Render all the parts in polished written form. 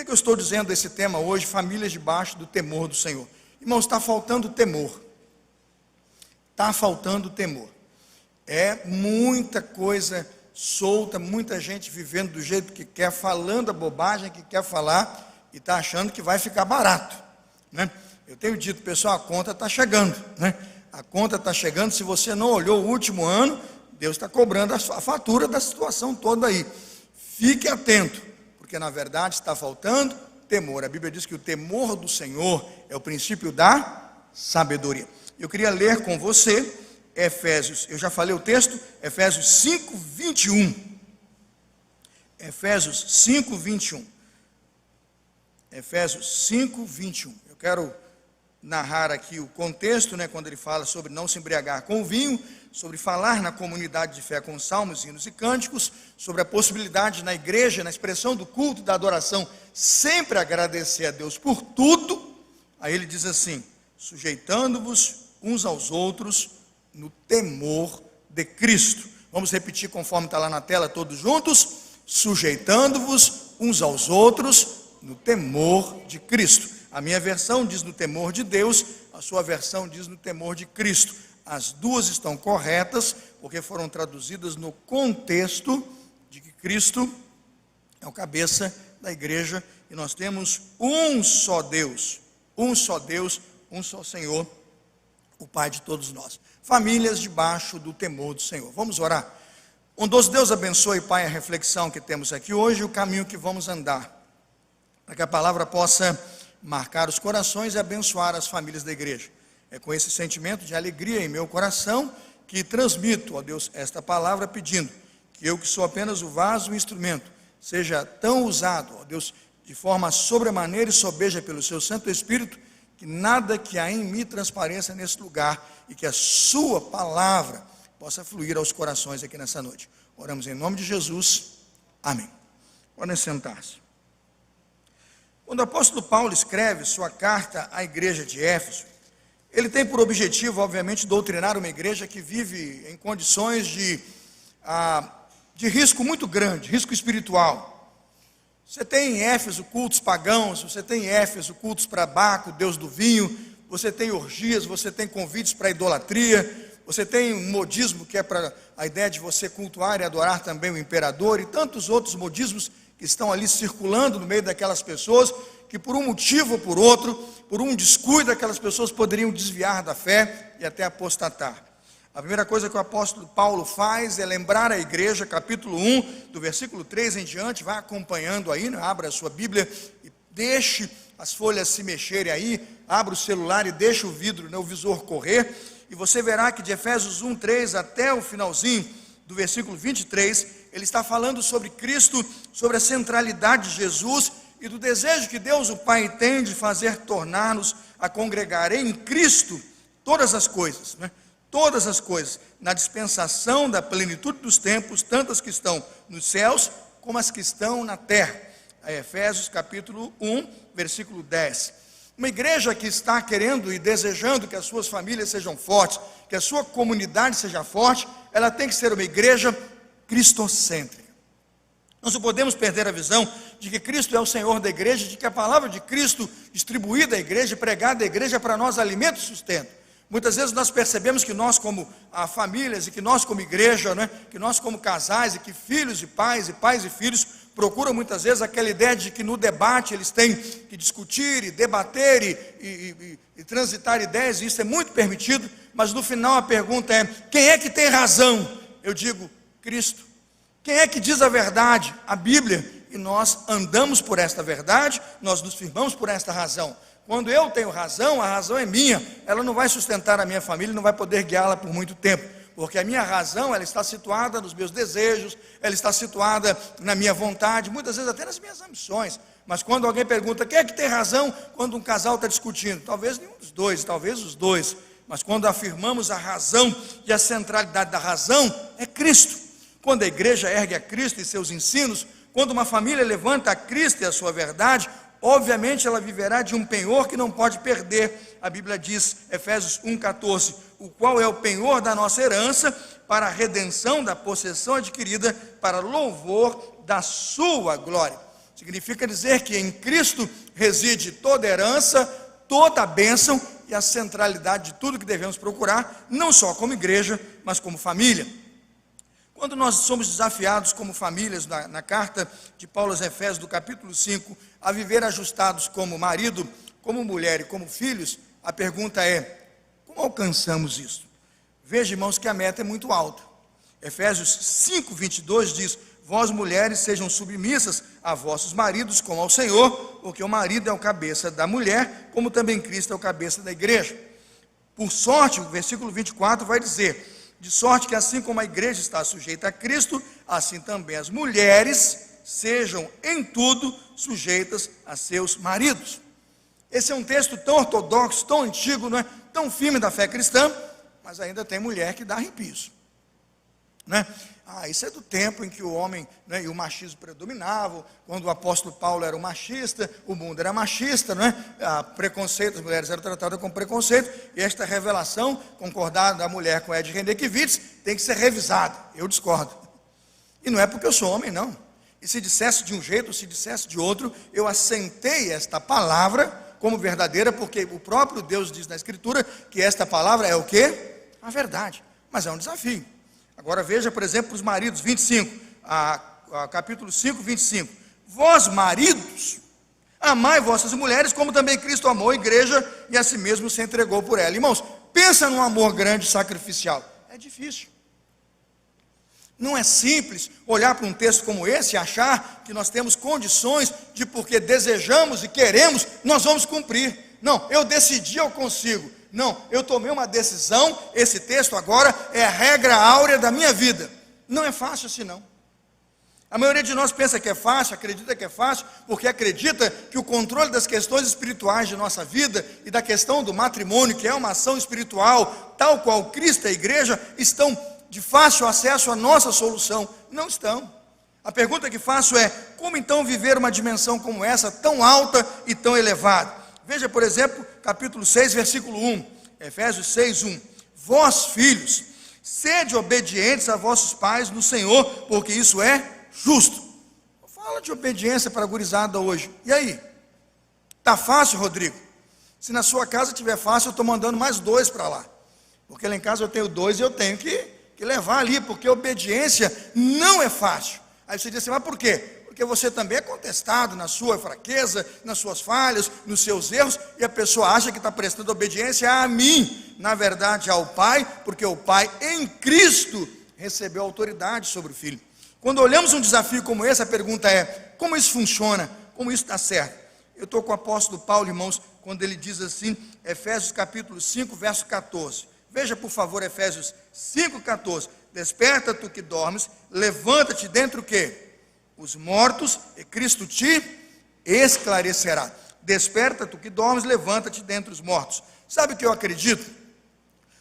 que eu estou dizendo esse tema hoje, famílias debaixo do temor do Senhor? Irmãos, está faltando temor. Está faltando temor. É muita coisa solta, muita gente vivendo do jeito que quer, falando a bobagem que quer falar e está achando que vai ficar barato, né? Eu tenho dito, pessoal, a conta está chegando, né? A conta está chegando. Se você não olhou o último ano, Deus está cobrando a fatura da situação toda aí. Fique atento, porque na verdade está faltando temor. A Bíblia diz que o temor do Senhor é o princípio da sabedoria. Eu queria ler com você Efésios, eu já falei o texto, Efésios 5, 21. Efésios 5, 21. Efésios 5, 21. Eu quero narrar aqui o contexto, né, quando ele fala sobre não se embriagar com vinho, sobre falar na comunidade de fé com salmos, hinos e cânticos, sobre a possibilidade na igreja, na expressão do culto, da adoração, sempre agradecer a Deus por tudo. Aí ele diz assim: sujeitando-vos uns aos outros no temor de Cristo. Vamos repetir conforme está lá na tela, todos juntos: sujeitando-vos uns aos outros no temor de Cristo. A minha versão diz no temor de Deus, a sua versão diz no temor de Cristo. As duas estão corretas, porque foram traduzidas no contexto de que Cristo é o cabeça da igreja, e nós temos um só Deus, um só Deus, um só Senhor, o Pai de todos nós. Famílias debaixo do temor do Senhor. Vamos orar. Bondoso Deus, abençoe, Pai, a reflexão que temos aqui hoje, o caminho que vamos andar, para que a palavra possa marcar os corações e abençoar as famílias da igreja. É com esse sentimento de alegria em meu coração que transmito, ó Deus, esta palavra, pedindo que eu, que sou apenas o vaso, o instrumento, seja tão usado, ó Deus, de forma sobremaneira e sobeja pelo seu Santo Espírito, que nada que há em mim transpareça nesse lugar e que a sua palavra possa fluir aos corações aqui nessa noite. Oramos em nome de Jesus. Amém. Podem sentar-se. Quando o apóstolo Paulo escreve sua carta à igreja de Éfeso, ele tem por objetivo, obviamente, doutrinar uma igreja que vive em condições de risco muito grande, risco espiritual. Você tem em Éfeso cultos pagãos, você tem em Éfeso cultos para Baco, deus do vinho, você tem orgias, você tem convites para idolatria, você tem um modismo que é para a ideia de você cultuar e adorar também o imperador, e tantos outros modismos que estão ali circulando no meio daquelas pessoas, que por um motivo ou por outro, por um descuido, aquelas pessoas poderiam desviar da fé e até apostatar. A primeira coisa que o apóstolo Paulo faz é lembrar a igreja, capítulo 1, do versículo 3 em diante, vai acompanhando aí, né? Abra a sua Bíblia e deixe as folhas se mexerem aí, abra o celular e deixe o vidro, né, o visor correr, e você verá que de Efésios 1, 3 até o finalzinho do versículo 23, ele está falando sobre Cristo, sobre a centralidade de Jesus e do desejo que Deus o Pai tem de fazer tornar-nos a congregar em Cristo todas as coisas, né? Todas as coisas, na dispensação da plenitude dos tempos, tanto as que estão nos céus, como as que estão na terra. Efésios capítulo 1, versículo 10. Uma igreja que está querendo e desejando que as suas famílias sejam fortes, que a sua comunidade seja forte, ela tem que ser uma igreja cristocêntrica. Nós não podemos perder a visão de que Cristo é o Senhor da igreja, de que a palavra de Cristo distribuída à igreja, pregada à igreja, é para nós alimento e sustento. Muitas vezes nós percebemos que nós como famílias, e que nós como igreja, né, que nós como casais, e que filhos e pais e filhos, procuram muitas vezes aquela ideia de que no debate eles têm que discutir e debater e transitar ideias, e isso é muito permitido, mas no final a pergunta é: quem é que tem razão? Eu digo: Cristo. Quem é que diz a verdade? A Bíblia. E nós andamos por esta verdade, nós nos firmamos por esta razão. Quando eu tenho razão, a razão é minha, ela não vai sustentar a minha família, não vai poder guiá-la por muito tempo, porque a minha razão, ela está situada nos meus desejos, ela está situada na minha vontade, muitas vezes até nas minhas ambições. Mas quando alguém pergunta quem é que tem razão, quando um casal está discutindo, talvez nenhum dos dois, talvez os dois, mas quando afirmamos a razão e a centralidade da razão, é Cristo. Quando a igreja ergue a Cristo e seus ensinos, quando uma família levanta a Cristo e a sua verdade, obviamente ela viverá de um penhor que não pode perder. A Bíblia diz, Efésios 1,14, o qual é o penhor da nossa herança, para a redenção da possessão adquirida, para louvor da sua glória. Significa dizer que em Cristo reside toda a herança, toda a bênção e a centralidade de tudo que devemos procurar, não só como igreja, mas como família. Quando nós somos desafiados como famílias, na carta de Paulo aos Efésios, do capítulo 5, a viver ajustados como marido, como mulher e como filhos, a pergunta é: como alcançamos isso? Veja, irmãos, que a meta é muito alta. Efésios 5, 22 diz: vós mulheres sejam submissas a vossos maridos como ao Senhor, porque o marido é o cabeça da mulher, como também Cristo é o cabeça da igreja. Por sorte, o versículo 24 vai dizer: de sorte que assim como a igreja está sujeita a Cristo, assim também as mulheres sejam em tudo sujeitas a seus maridos. Esse é um texto tão ortodoxo, tão antigo, não é? Tão firme da fé cristã, mas ainda tem mulher que dá arrepios, né? Isso é do tempo em que o homem, né, e o machismo predominavam, quando o apóstolo Paulo era um machista, o mundo era machista, não é? Preconceito, as mulheres eram tratadas com preconceito, e esta revelação, concordada da mulher com Ed Renekiewicz, tem que ser revisada. Eu discordo. E não é porque eu sou homem, não. E se dissesse de um jeito, ou se dissesse de outro, eu assentei esta palavra como verdadeira, porque o próprio Deus diz na Escritura que esta palavra é o quê? A verdade. Mas é um desafio. Agora veja, por exemplo, os maridos, 25, capítulo 5, 25. Vós, maridos, amai vossas mulheres, como também Cristo amou a igreja e a si mesmo se entregou por ela. Irmãos, pensa num amor grande e sacrificial. É difícil. Não é simples olhar para um texto como esse e achar que nós temos condições de, porque desejamos e queremos, nós vamos cumprir. Não, eu decidi, eu consigo. Não, eu tomei uma decisão, esse texto agora é a regra áurea da minha vida. Não é fácil assim, não. A maioria de nós pensa que é fácil, acredita que é fácil, porque acredita que o controle das questões espirituais de nossa vida e da questão do matrimônio, que é uma ação espiritual, tal qual Cristo e a igreja, estão de fácil acesso à nossa solução. Não estão. A pergunta que faço é: como então viver uma dimensão como essa, tão alta e tão elevada? Veja, por exemplo, capítulo 6, versículo 1, Efésios 6, 1. Vós, filhos, sede obedientes a vossos pais no Senhor, porque isso é justo. Fala de obediência para a gurizada hoje. E aí? Está fácil, Rodrigo? Se na sua casa estiver fácil, eu estou mandando mais 2 para lá. Porque lá em casa eu tenho 2 e eu tenho que levar ali, porque obediência não é fácil. Aí você diz assim: mas por quê? Porque você também é contestado na sua fraqueza, nas suas falhas, nos seus erros, e a pessoa acha que está prestando obediência a mim, na verdade ao Pai, porque o Pai em Cristo recebeu autoridade sobre o Filho. Quando olhamos um desafio como esse, a pergunta é: como isso funciona? Como isso está certo? Eu estou com o apóstolo Paulo, irmãos, quando ele diz assim, Efésios capítulo 5, verso 14. Veja, por favor, Efésios 5, 14. Desperta tu que dormes, levanta-te dentre o quê? Os mortos, e Cristo te esclarecerá. Desperta tu que dormes, levanta-te dentre os mortos. Sabe o que eu acredito?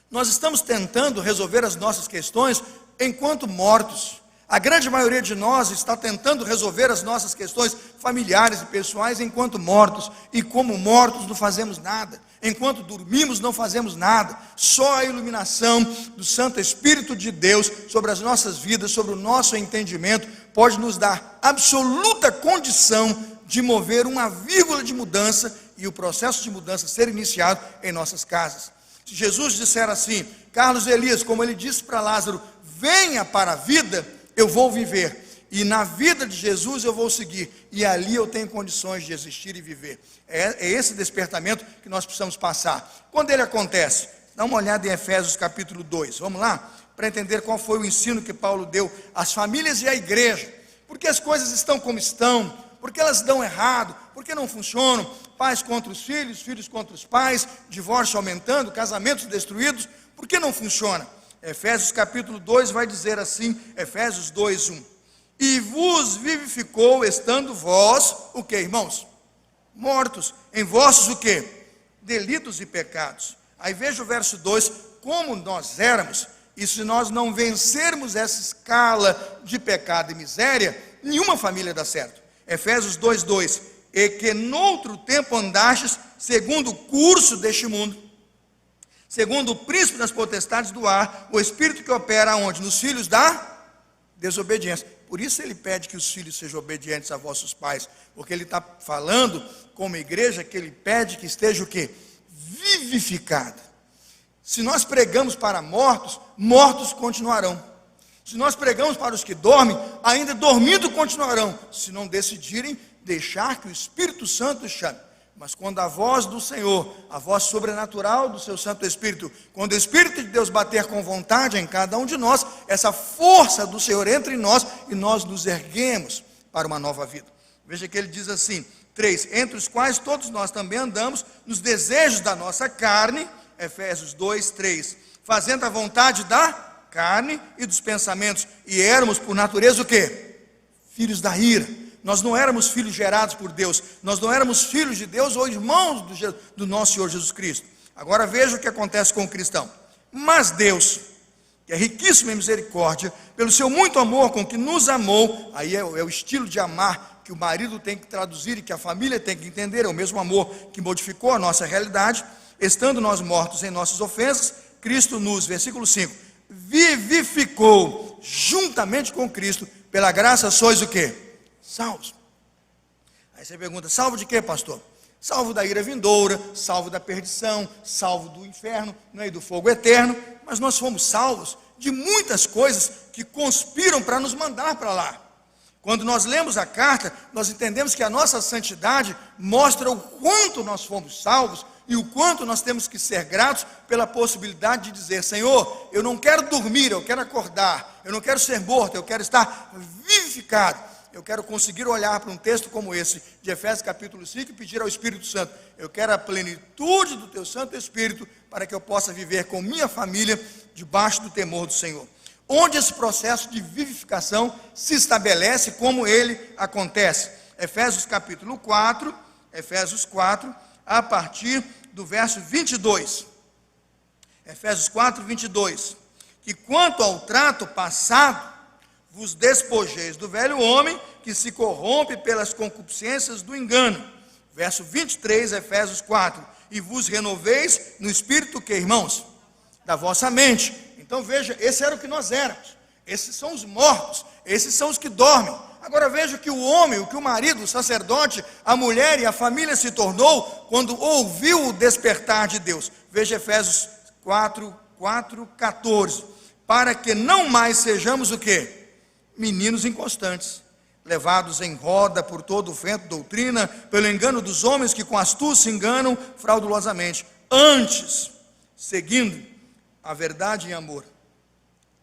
Nós estamos tentando resolver as nossas questões enquanto mortos. A grande maioria de nós está tentando resolver as nossas questões familiares e pessoais enquanto mortos. E como mortos não fazemos nada. Enquanto dormimos não fazemos nada. Só a iluminação do Santo Espírito de Deus sobre as nossas vidas, sobre o nosso entendimento, pode nos dar absoluta condição de mover uma vírgula de mudança e o processo de mudança ser iniciado em nossas casas. Se Jesus disser assim: Carlos Elias, como ele disse para Lázaro, venha para a vida, eu vou viver, e na vida de Jesus eu vou seguir, e ali eu tenho condições de existir e viver. É esse despertamento que nós precisamos passar. Quando ele acontece? Dá uma olhada em Efésios capítulo 2, vamos lá? Para entender qual foi o ensino que Paulo deu às famílias e à igreja. Porque as coisas estão como estão, porque elas dão errado, porque não funcionam, pais contra os filhos, filhos contra os pais, divórcio aumentando, casamentos destruídos, por que não funciona? Efésios capítulo 2 vai dizer assim, Efésios 2, 1. E vos vivificou, estando vós, o que, irmãos? Mortos, em vossos o que? Delitos e pecados. Aí veja o verso 2, como nós éramos, e se nós não vencermos essa escala de pecado e miséria, nenhuma família dá certo. Efésios 2, 2. E que noutro tempo andastes, segundo o curso deste mundo, segundo o príncipe das potestades do ar, o espírito que opera onde? Nos filhos da desobediência. Por isso ele pede que os filhos sejam obedientes a vossos pais, porque ele está falando como igreja que ele pede que esteja o quê? Vivificada. Se nós pregamos para mortos, mortos continuarão. Se nós pregamos para os que dormem, ainda dormindo continuarão, se não decidirem deixar que o Espírito Santo chame. Mas quando a voz do Senhor, a voz sobrenatural do seu Santo Espírito, quando o Espírito de Deus bater com vontade em cada um de nós, essa força do Senhor entra em nós e nós nos erguemos para uma nova vida. Veja que ele diz assim, 3, entre os quais todos nós também andamos nos desejos da nossa carne, Efésios 2, 3, fazendo a vontade da carne e dos pensamentos, e éramos por natureza o quê? Filhos da ira. Nós não éramos filhos gerados por Deus, nós não éramos filhos de Deus ou irmãos do nosso Senhor Jesus Cristo. Agora veja o que acontece com o cristão. Mas Deus, que é riquíssimo em misericórdia, pelo seu muito amor com que nos amou, aí é o estilo de amar que o marido tem que traduzir e que a família tem que entender, é o mesmo amor que modificou a nossa realidade, estando nós mortos em nossas ofensas, Cristo nos, versículo 5, vivificou juntamente com Cristo, pela graça sois o quê? Salvos. Aí você pergunta, salvo de quê, pastor? Salvo da ira vindoura, salvo da perdição, salvo do inferno, e do fogo eterno, mas nós fomos salvos de muitas coisas que conspiram para nos mandar para lá. Quando nós lemos a carta, nós entendemos que a nossa santidade mostra o quanto nós fomos salvos e o quanto nós temos que ser gratos pela possibilidade de dizer, Senhor, eu não quero dormir, eu quero acordar, eu não quero ser morto, eu quero estar vivificado. Eu quero conseguir olhar para um texto como esse, de Efésios capítulo 5, e pedir ao Espírito Santo, eu quero a plenitude do teu Santo Espírito, para que eu possa viver com minha família, debaixo do temor do Senhor. Onde esse processo de vivificação se estabelece, como ele acontece. Efésios capítulo 4, Efésios 4, a partir do verso 22. Efésios 4, 22. Que quanto ao trato passado, vos despojeis do velho homem, que se corrompe pelas concupiscências do engano. Verso 23, Efésios 4. E vos renoveis no espírito que, irmãos? Da vossa mente. Então veja, esse era o que nós éramos. Esses são os mortos, esses são os que dormem. Agora veja que o homem, o que o marido, o sacerdote, a mulher e a família se tornou quando ouviu o despertar de Deus. Veja Efésios 4, 14. Para que não mais sejamos o quê? Meninos inconstantes, levados em roda por todo o vento de doutrina, pelo engano dos homens que com astúcia se enganam fraudulosamente. Antes, seguindo a verdade em amor,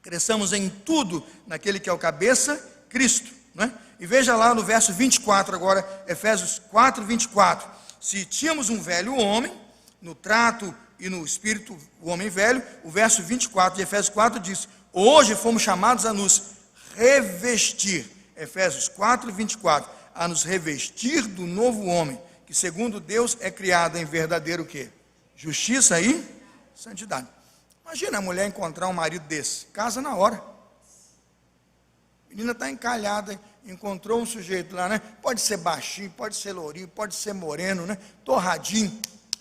cresçamos em tudo naquele que é o cabeça, Cristo, né? E veja lá no verso 24 agora, Efésios 4, 24. Se tínhamos um velho homem, no trato e no espírito, o homem velho, o verso 24 de Efésios 4 diz, hoje fomos chamados a nos revestir, Efésios 4, 24, a nos revestir do novo homem, que segundo Deus é criado em verdadeiro o quê? Justiça e santidade. Imagina a mulher encontrar um marido desse, casa na hora. A menina está encalhada, encontrou um sujeito lá, né? Pode ser baixinho, pode ser lourinho, pode ser moreno, né? Torradinho,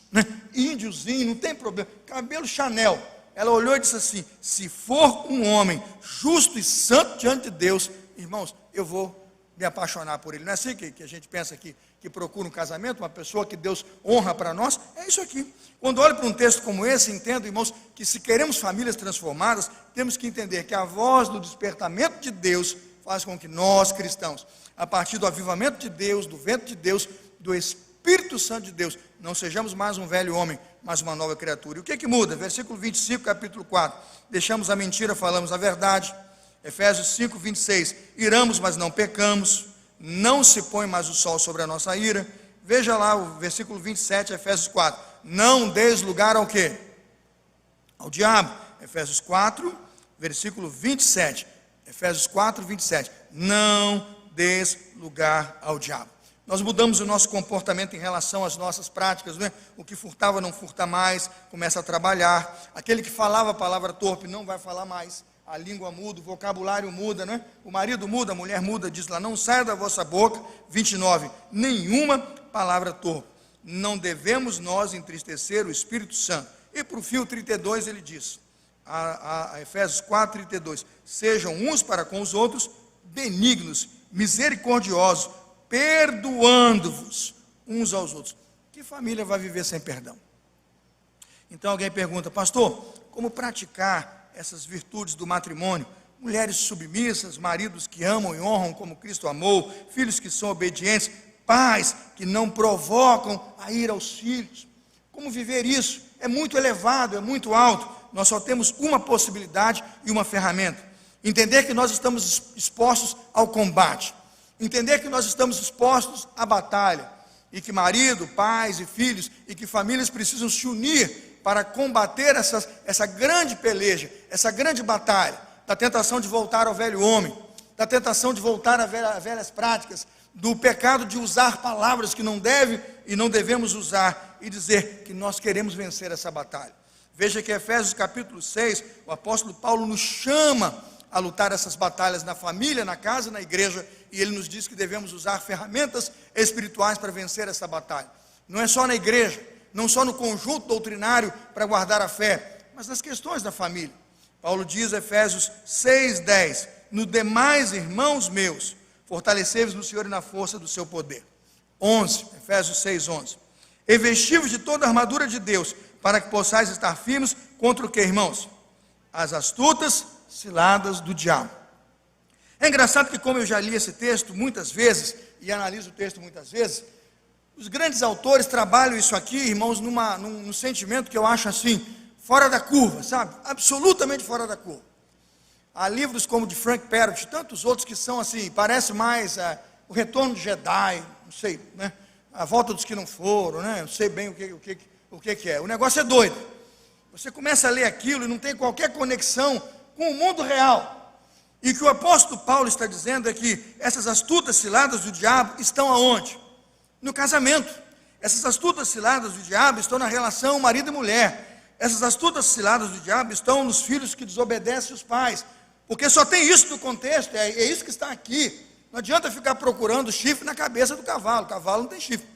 né? Índiozinho, não tem problema, cabelo Chanel. Ela olhou e disse assim, se for um homem justo e santo diante de Deus, irmãos, eu vou me apaixonar por ele. Não é assim que a gente pensa aqui, que procura um casamento, uma pessoa que Deus honra para nós? É isso aqui. Quando olho para um texto como esse, entendo, irmãos, que se queremos famílias transformadas, temos que entender que a voz do despertamento de Deus faz com que nós, cristãos, a partir do avivamento de Deus, do vento de Deus, do Espírito Santo de Deus, não sejamos mais um velho homem, mas uma nova criatura. E o que muda? Versículo 25, capítulo 4. Deixamos a mentira, falamos a verdade. Efésios 5, 26. Iramos, mas não pecamos. Não se põe mais o sol sobre a nossa ira. Veja lá o versículo 27, Efésios 4. Não deis lugar ao quê? Ao diabo. Efésios 4, versículo 27. Efésios 4, 27. Não deis lugar ao diabo. Nós mudamos o nosso comportamento em relação às nossas práticas, né? O que furtava não furta mais, começa a trabalhar. Aquele que falava a palavra torpe não vai falar mais. A língua muda, o vocabulário muda, né? O marido muda, a mulher muda, diz lá, não saia da vossa boca, 29, nenhuma palavra torpe. Não devemos nós entristecer o Espírito Santo. E para o fio 32 ele diz, a Efésios 4, 32, sejam uns para com os outros benignos, misericordiosos, perdoando-vos uns aos outros. Que família vai viver sem perdão? Então alguém pergunta: pastor, como praticar essas virtudes do matrimônio? Mulheres submissas, maridos que amam e honram como Cristo amou, filhos que são obedientes, pais que não provocam a ira aos filhos. Como viver isso? É muito elevado, é muito alto. Nós só temos uma possibilidade e uma ferramenta: entender que nós estamos expostos ao combate, entender que nós estamos expostos à batalha, e que marido, pais e filhos, e que famílias precisam se unir para combater essa grande peleja, essa grande batalha, da tentação de voltar ao velho homem, da tentação de voltar a velhas práticas, do pecado de usar palavras que não deve e não devemos usar, e dizer que nós queremos vencer essa batalha. Veja que Efésios capítulo 6, o apóstolo Paulo nos chama a lutar essas batalhas na família, na casa, na igreja, e ele nos diz que devemos usar ferramentas espirituais para vencer essa batalha. Não é só na igreja, não só no conjunto doutrinário para guardar a fé, mas nas questões da família. Paulo diz, Efésios 6:10, no demais, irmãos meus, fortalecei-vos no Senhor e na força do seu poder. 11, Efésios 6:11, revesti-vos de toda a armadura de Deus, para que possais estar firmes contra o que, irmãos? As astutas ciladas do diabo. É engraçado que, como eu já li esse texto muitas vezes, e analiso o texto muitas vezes, os grandes autores trabalham isso aqui, irmãos, num sentimento que eu acho assim, fora da curva, sabe? Absolutamente fora da curva. Há livros como de Frank Perot, tantos outros que são assim, parece mais o Retorno de Jedi, não sei, né? A Volta dos que não foram, né? Não sei bem o que é. O negócio é doido. Você começa a ler aquilo e não tem qualquer conexão com o mundo real. E o que o apóstolo Paulo está dizendo é que essas astutas ciladas do diabo estão aonde? No casamento. Essas astutas ciladas do diabo estão na relação marido e mulher. Essas astutas ciladas do diabo estão nos filhos que desobedecem os pais. Porque só tem isso no contexto, é isso que está aqui. Não adianta ficar procurando chifre na cabeça do cavalo. O cavalo não tem chifre.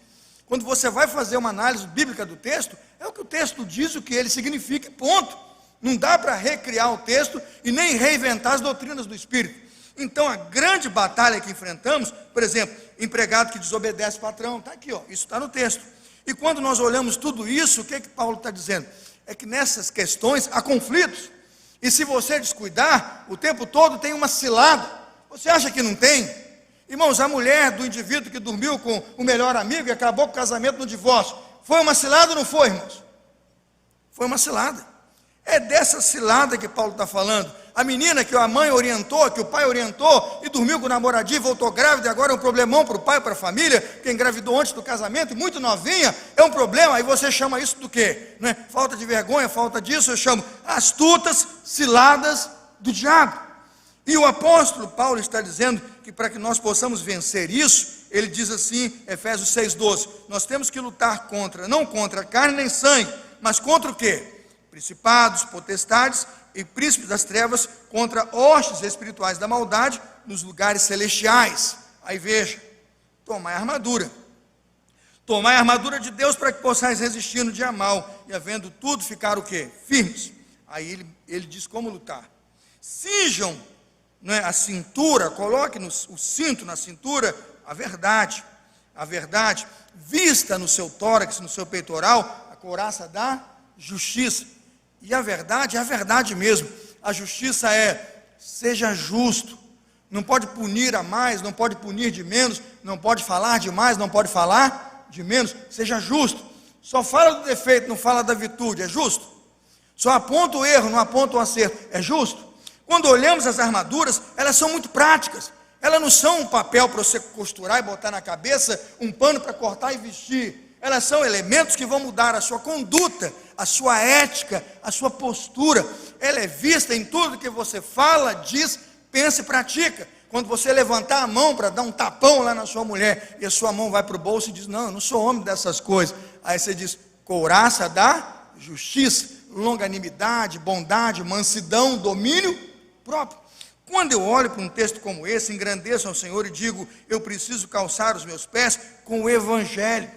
Quando você vai fazer uma análise bíblica do texto, é o que o texto diz, o que ele significa, ponto. Não dá para recriar o texto e nem reinventar as doutrinas do Espírito. Então, a grande batalha que enfrentamos, por exemplo, empregado que desobedece patrão, está aqui, isso está no texto. E quando nós olhamos tudo isso, o que Paulo está dizendo? É que nessas questões há conflitos. E se você descuidar, o tempo todo tem uma cilada. Você acha que não tem? Irmãos, a mulher do indivíduo que dormiu com o melhor amigo e acabou com o casamento no divórcio, foi uma cilada ou não foi, irmãos? Foi uma cilada. É dessa cilada que Paulo está falando. A menina que a mãe orientou, que o pai orientou, e dormiu com o namoradinho, voltou grávida, e agora é um problemão para o pai, para a família, que engravidou antes do casamento, e muito novinha, é um problema. Aí você chama isso do quê? Não é? Falta de vergonha, falta disso, eu chamo astutas ciladas do diabo. E o apóstolo Paulo está dizendo que para que nós possamos vencer isso, ele diz assim, Efésios 6:12, nós temos que lutar não contra carne nem sangue, mas contra o quê? Principados, potestades e príncipes das trevas, contra hostes espirituais da maldade nos lugares celestiais. Aí veja, tomai a armadura. Tomai a armadura de Deus para que possais resistir no dia mau, e havendo tudo ficar o quê? Firmes. Aí ele diz como lutar. Cinjam, a cintura, coloque o cinto na cintura, a verdade, vista no seu tórax, no seu peitoral, a couraça da justiça. E a verdade é a verdade mesmo. A justiça seja justo. Não pode punir a mais, não pode punir de menos, não pode falar de mais, não pode falar de menos. Seja justo. Só fala do defeito, não fala da virtude. É justo. Só aponta o erro, não aponta o acerto. É justo. Quando olhamos as armaduras, elas são muito práticas. Elas não são um papel para você costurar e botar na cabeça, um pano para cortar e vestir. Elas são elementos que vão mudar a sua conduta, a sua ética, a sua postura. Ela é vista em tudo que você fala, diz, pensa e pratica. Quando você levantar a mão para dar um tapão lá na sua mulher, e a sua mão vai para o bolso e diz, não, eu não sou homem dessas coisas. Aí você diz, couraça da justiça, longanimidade, bondade, mansidão, domínio próprio. Quando eu olho para um texto como esse, engrandeço ao Senhor e digo, eu preciso calçar os meus pés com o Evangelho.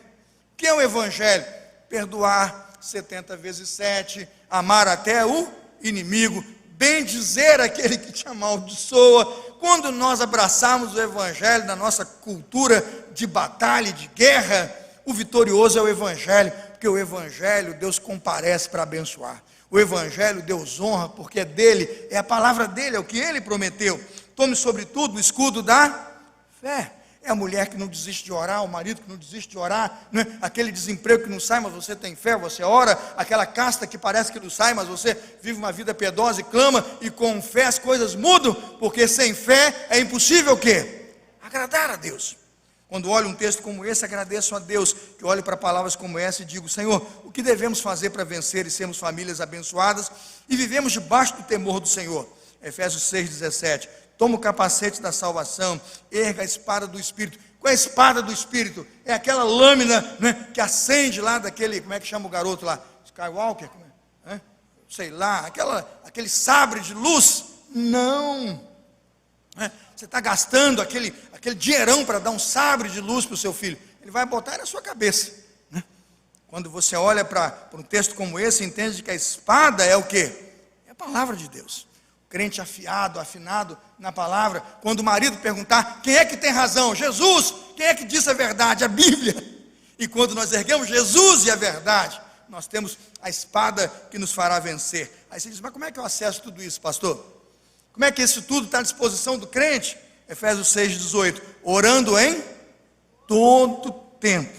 O que é o Evangelho? Perdoar 70 vezes 7, amar até o inimigo, bendizer aquele que te amaldiçoa, quando nós abraçarmos o Evangelho na nossa cultura de batalha, de guerra, o vitorioso é o Evangelho, porque o Evangelho Deus comparece para abençoar. O Evangelho Deus honra, porque é dele, é a palavra dele, é o que ele prometeu. Tome sobretudo o escudo da fé. É a mulher que não desiste de orar, o marido que não desiste de orar, né? Aquele desemprego que não sai, mas você tem fé, você ora, aquela casta que parece que não sai, mas você vive uma vida piedosa e clama, e com fé as coisas mudam, porque sem fé é impossível o quê? Agradar a Deus. Quando olho um texto como esse, agradeço a Deus, que olho para palavras como essa e digo: Senhor, o que devemos fazer para vencer e sermos famílias abençoadas e vivemos debaixo do temor do Senhor? Efésios 6,17. Toma o capacete da salvação, erga a espada do Espírito. Qual é a espada do Espírito? É aquela lâmina, né, que acende lá daquele, como é que chama o garoto lá? Skywalker? Sei lá, aquele sabre de luz. Não. Você está gastando aquele dinheirão para dar um sabre de luz para o seu filho. Ele vai botar na sua cabeça. Né? Quando você olha para um texto como esse, entende que a espada é o quê? É a palavra de Deus. Crente afiado, afinado na palavra. Quando o marido perguntar: quem é que tem razão? Jesus. Quem é que disse a verdade? A Bíblia. E quando nós erguemos Jesus e a verdade, nós temos a espada que nos fará vencer. Aí você diz: mas como é que eu acesso tudo isso, pastor? Como é que isso tudo está à disposição do crente? Efésios 6,18. Orando em todo tempo,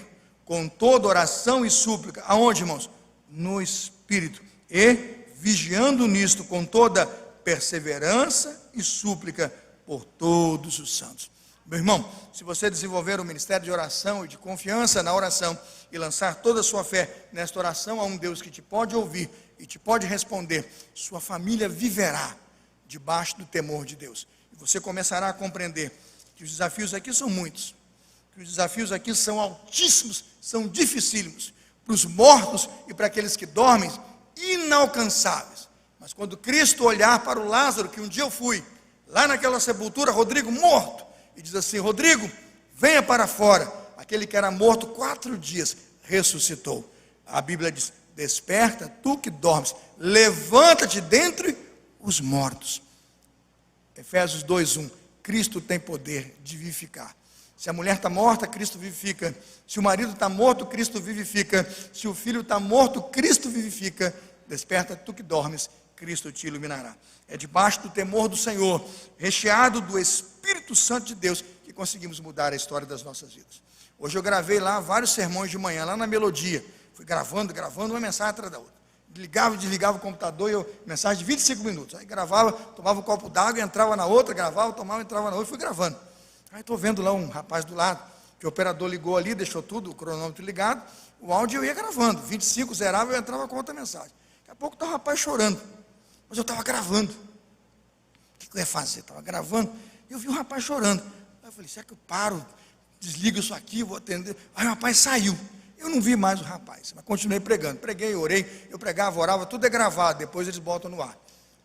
com toda oração e súplica. Aonde, irmãos? No Espírito. E vigiando nisto com toda perseverança e súplica por todos os santos. Meu irmão, se você desenvolver um ministério de oração e de confiança na oração e lançar toda a sua fé nesta oração a um Deus que te pode ouvir e te pode responder, sua família viverá debaixo do temor de Deus. E você começará a compreender que os desafios aqui são muitos, que os desafios aqui são altíssimos, são dificílimos, para os mortos e para aqueles que dormem, inalcançáveis. Mas quando Cristo olhar para o Lázaro, que um dia eu fui, lá naquela sepultura, Rodrigo morto, e diz assim: Rodrigo, venha para fora. Aquele que era morto 4 dias, ressuscitou. A Bíblia diz: desperta, tu que dormes, levanta-te dentre os mortos. Efésios 2:1. Cristo tem poder de vivificar. Se a mulher está morta, Cristo vivifica. Se o marido está morto, Cristo vivifica. Se o filho está morto, Cristo vivifica. Desperta, tu que dormes, Cristo te iluminará. É debaixo do temor do Senhor, recheado do Espírito Santo de Deus, que conseguimos mudar a história das nossas vidas. Hoje eu gravei lá vários sermões de manhã, lá na Melodia. Fui gravando, uma mensagem atrás da outra. Ligava e desligava o computador, mensagem de 25 minutos. Aí gravava, tomava um copo d'água, entrava na outra, gravava, tomava, entrava na outra, fui gravando. Aí estou vendo lá um rapaz do lado, que o operador ligou ali, deixou tudo, o cronômetro ligado, o áudio eu ia gravando, 25, zerava, eu entrava com outra mensagem. Daqui a pouco estava o rapaz chorando, mas eu estava gravando. O que eu ia fazer? Estava gravando, e eu vi o rapaz chorando. Aí eu falei: será que eu paro, desligo isso aqui, vou atender? Aí o rapaz saiu. Eu não vi mais o rapaz, mas continuei pregando. Preguei, orei, eu pregava, orava, tudo é gravado, depois eles botam no ar.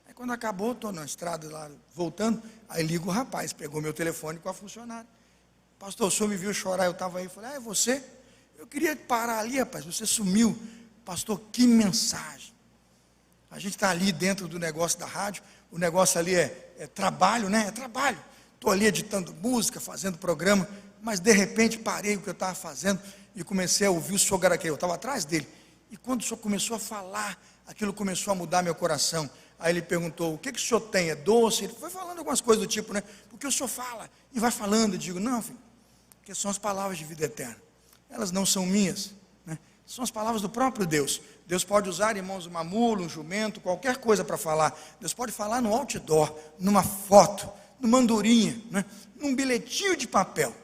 Aí quando acabou, estou na estrada lá, voltando, aí ligo o rapaz, pegou meu telefone com a funcionária. Pastor, o senhor me viu chorar, eu estava aí, falei: é você? Eu queria parar ali, rapaz, você sumiu. Pastor, que mensagem. A gente está ali dentro do negócio da rádio, o negócio ali é trabalho, né? É trabalho. Estou ali editando música, fazendo programa, mas de repente parei o que eu estava fazendo e comecei a ouvir o senhor Garaquei. Eu estava atrás dele. E quando o senhor começou a falar, aquilo começou a mudar meu coração. Aí ele perguntou: o que o senhor tem? É doce? Ele foi falando algumas coisas do tipo, né? Porque o senhor fala e vai falando. Eu digo: não, filho, porque são as palavras de vida eterna. Elas não são minhas, né? São as palavras do próprio Deus. Deus pode usar, irmãos, uma mula, um jumento, qualquer coisa para falar. Deus pode falar no outdoor, numa foto, numa andorinha, né? Num bilhetinho de papel.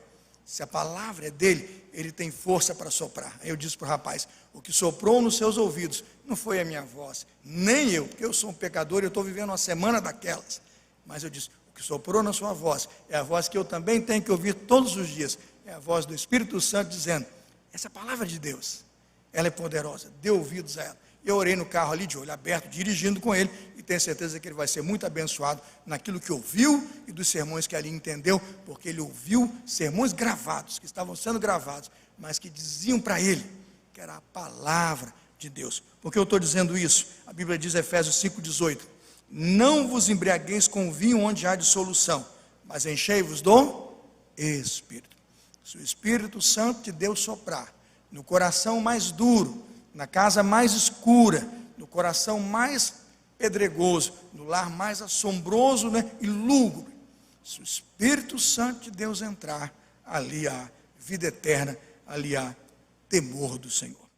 Se a palavra é dele, ele tem força para soprar. Aí eu disse para o rapaz: o que soprou nos seus ouvidos não foi a minha voz, nem eu, porque eu sou um pecador e eu estou vivendo uma semana daquelas. Mas eu disse: o que soprou na sua voz é a voz que eu também tenho que ouvir todos os dias. É a voz do Espírito Santo dizendo: essa é a palavra de Deus, ela é poderosa, dê ouvidos a ela. Eu orei no carro ali, de olho aberto, dirigindo com ele, e tenho certeza que ele vai ser muito abençoado naquilo que ouviu e dos sermões que ali entendeu, porque ele ouviu sermões gravados, que estavam sendo gravados, mas que diziam para ele que era a palavra de Deus. Por que eu estou dizendo isso? A Bíblia diz, Efésios 5,18: não vos embriagueis com vinho onde há dissolução, mas enchei-vos do Espírito. Se o Espírito Santo de Deus soprar no coração mais duro, na casa mais escura, no coração mais pedregoso, no lar mais assombroso, né, e lúgubre, se o Espírito Santo de Deus entrar, ali há vida eterna, ali há temor do Senhor.